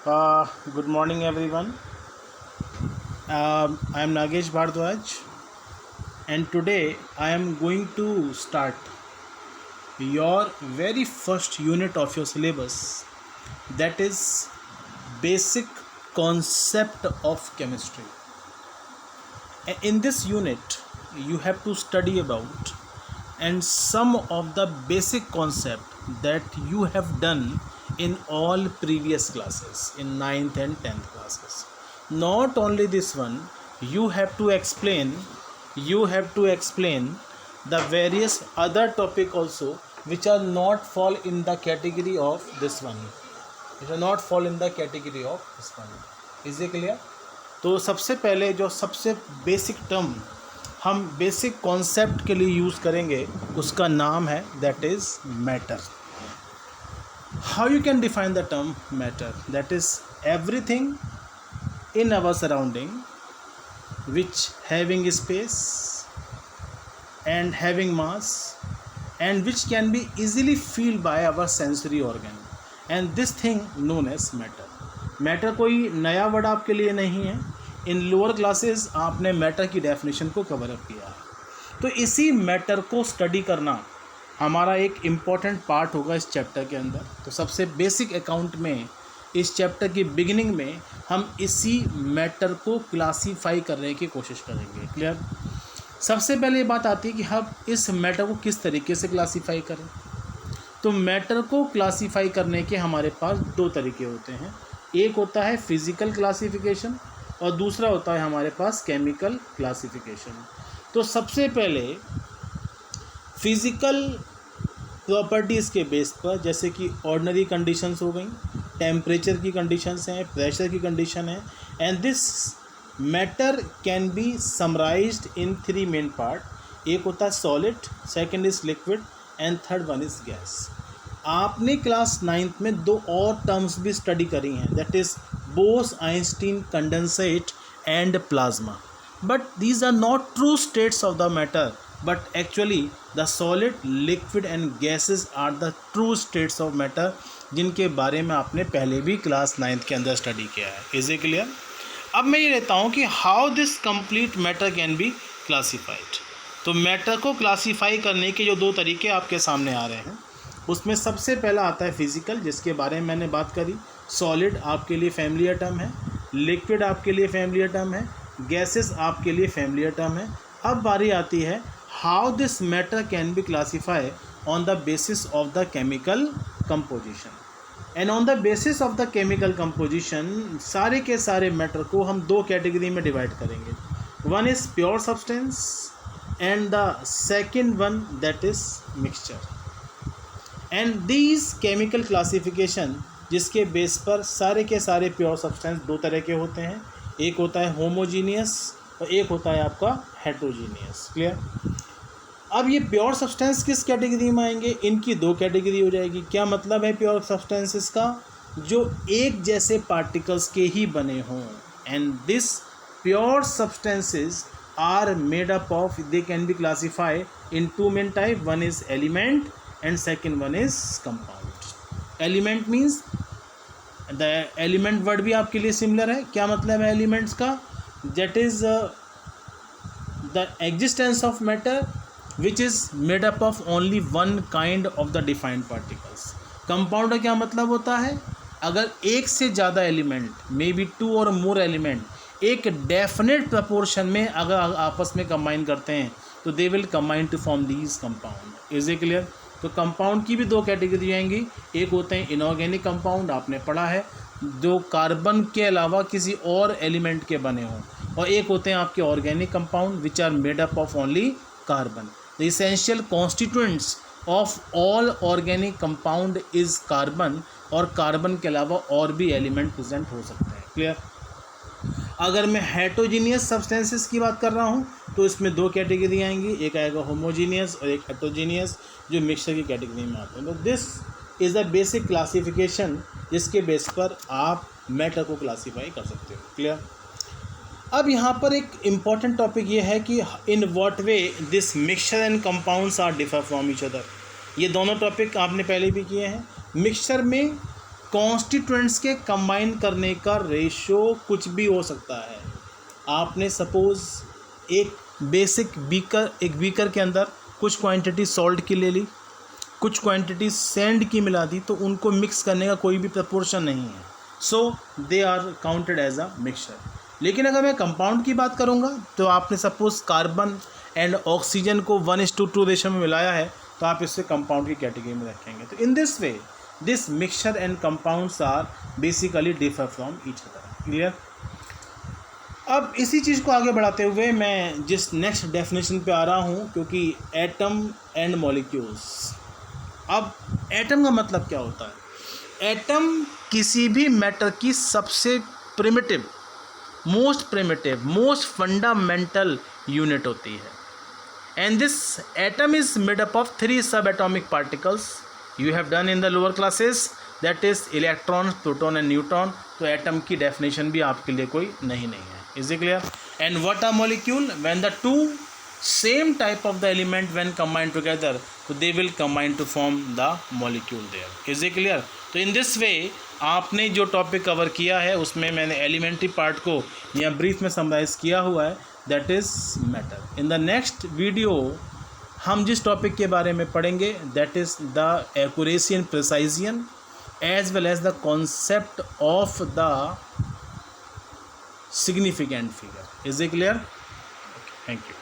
Good morning, everyone. I am Nagesh Bhardwaj, and today I am going to start your very first unit of your syllabus, that is basic concept of chemistry. In this unit, you have to study about and some of the basic concept that you have done in all previous classes in 9th and 10th classes. Not only this one, you have to explain the various other topic also which are not fall in the category of this one, is it clear? तो सबसे पहले जो सबसे basic term हम basic concept के लिए use करेंगे उसका नाम है that is matter. How you can define the term matter? That is everything in our surrounding which having space and having mass and which can be easily felt by our sensory organ, and this thing known as matter. Matter कोई नया word आपके लिए नहीं है. इन lower classes आपने matter की definition को cover up किया है. तो इसी मैटर को स्टडी करना हमारा एक इम्पॉर्टेंट पार्ट होगा इस चैप्टर के अंदर. तो सबसे बेसिक अकाउंट में इस चैप्टर की बिगिनिंग में हम इसी मैटर को क्लासीफाई करने की कोशिश करेंगे. क्लियर? सबसे पहले ये बात आती है कि हम इस मैटर को किस तरीके से क्लासीफाई करें. तो मैटर को क्लासीफाई करने के हमारे पास दो तरीके होते हैं. एक होता है फिज़िकल क्लासिफिकेशन और दूसरा होता है हमारे पास केमिकल क्लासिफिकेशन. तो सबसे पहले फिज़िकल प्रॉपर्टीज़ के बेस पर, जैसे कि ऑर्डिनरी कंडीशंस हो गई, टेम्परेचर की कंडीशंस हैं, प्रेशर की कंडीशन है, and this matter can be summarised in three main part. एक होता है solid, second is liquid and third one is gas. आपने क्लास 9th में दो और टर्म्स भी स्टडी करी हैं, that is Bose Einstein condensate and plasma. But these are not true states of the matter, but actually the solid, liquid and gases are the true states of matter, जिनके बारे में आपने पहले भी क्लास 9th के अंदर स्टडी किया है. Is it clear? अब मैं ये लेता हूँ कि how this complete matter can be classified. तो मैटर को क्लासीफाई करने के जो दो तरीके आपके सामने आ रहे हैं, उसमें सबसे पहला आता है फिज़िकल, जिसके बारे में मैंने बात करी. सॉलिड आपके लिए फैमिलियर टर्म है, लिक्विड आपके लिए फैमिलियर टर्म है, गैसेस आपके लिए फैमिलियर टर्म है. अब बारी आती है how this matter can B classify on the basis of the chemical composition. And on the basis of the chemical composition सारे के सारे मैटर को हम दो कैटेगरी में डिवाइड करेंगे. One is pure substance and the second one that is mixture. And these chemical classification, जिसके base पर सारे के सारे प्योर सब्सटेंस दो तरह के होते हैं. एक होता है होमोजीनियस और एक होता है आपका हेट्रोजीनियस. क्लियर? अब ये प्योर सब्सटेंस किस कैटेगरी में आएंगे? इनकी दो कैटेगरी हो जाएगी. क्या मतलब है प्योर सब्सटेंसेस का? जो एक जैसे पार्टिकल्स के ही बने हों. And this pure substances are made up of, they can be classified in two main type. One is element and second one is compound. Element means the element word भी आपके लिए सिमिलर है. क्या मतलब है elements का? That is the existence of matter which is made up of only one kind of the defined particles. Compound का क्या मतलब होता है? अगर एक से ज़्यादा element, may be two or more element, एक डेफिनेट प्रपोर्शन में अगर आपस में कंबाइन करते हैं तो they will combine to form these compound. Is it clear? तो कंपाउंड की भी दो कैटेगरी आएंगी. एक होते हैं इनऑर्गेनिक कंपाउंड, आपने पढ़ा है, जो कार्बन के अलावा किसी और एलिमेंट के बने हों, और एक होते हैं आपके organic compound which are made up of only carbon. The essential constituents of all organic compound is carbon, और कार्बन के अलावा और भी एलिमेंट प्रेजेंट हो सकते हैं. क्लियर? अगर मैं हेट्रोजीनियस सब्सटेंसेस की बात कर रहा हूँ तो इसमें दो कैटेगरी आएंगी. एक आएगा होमोजीनियस और एक हेट्रोजीनियस, जो मिक्सचर की कैटेगरी में आते हैं. तो this is the basic classification, जिसके बेस पर आप मैटर को क्लासीफाई कर सकते हो. क्लियर? अब यहाँ पर एक इम्पॉर्टेंट टॉपिक ये है कि in what way this mixture and compounds are differ from each other. ये दोनों टॉपिक आपने पहले भी किए हैं. मिक्सचर में कॉन्स्टिट्यूएंट्स के कंबाइन करने का रेशो कुछ भी हो सकता है। आपने सपोज़ एक बेसिक बीकर के अंदर कुछ क्वांटिटी सॉल्ट की ले ली, कुछ क्वांटिटी सैंड की मिला दी, तो उनको मिक्स करने का कोई भी प्रपोर्शन नहीं है, so they are counted as a mixture. लेकिन अगर मैं कंपाउंड की बात करूँगा तो आपने सपोज़ कार्बन एंड ऑक्सीजन को 1:2 रेशो में मिलाया है, तो आप इससे कंपाउंड की कैटेगरी में रखेंगे। तो in this way this mixture and compounds are basically differ from each other. Clear? अब इसी चीज़ को आगे बढ़ाते हुए मैं जिस नेक्स्ट डेफिनेशन पे आ रहा हूँ, क्योंकि एटम एंड मॉलिक्यूल्स। अब एटम का मतलब क्या होता है? एटम किसी भी मैटर की सबसे प्रिमिटिव, मोस्ट फंडामेंटल यूनिट होती है। And this atom is made up of 3 subatomic particles you have done in the lower classes, that is electron, proton and neutron. तो एटम की डेफिनेशन भी आपके लिए कोई नहीं है। Is it clear? And what are molecule? When the two same type of the element when combined together, so they will combine to form the molecule there. Is it clear? तो in this way आपने जो topic cover किया है उसमें मैंने elementary part को यहाँ brief में समराइज किया हुआ है, that is matter. In the next video हम जिस टॉपिक के बारे में पढ़ेंगे that is the accuracy and precision as well as the concept of the significant figure. Is it clear? Thank you.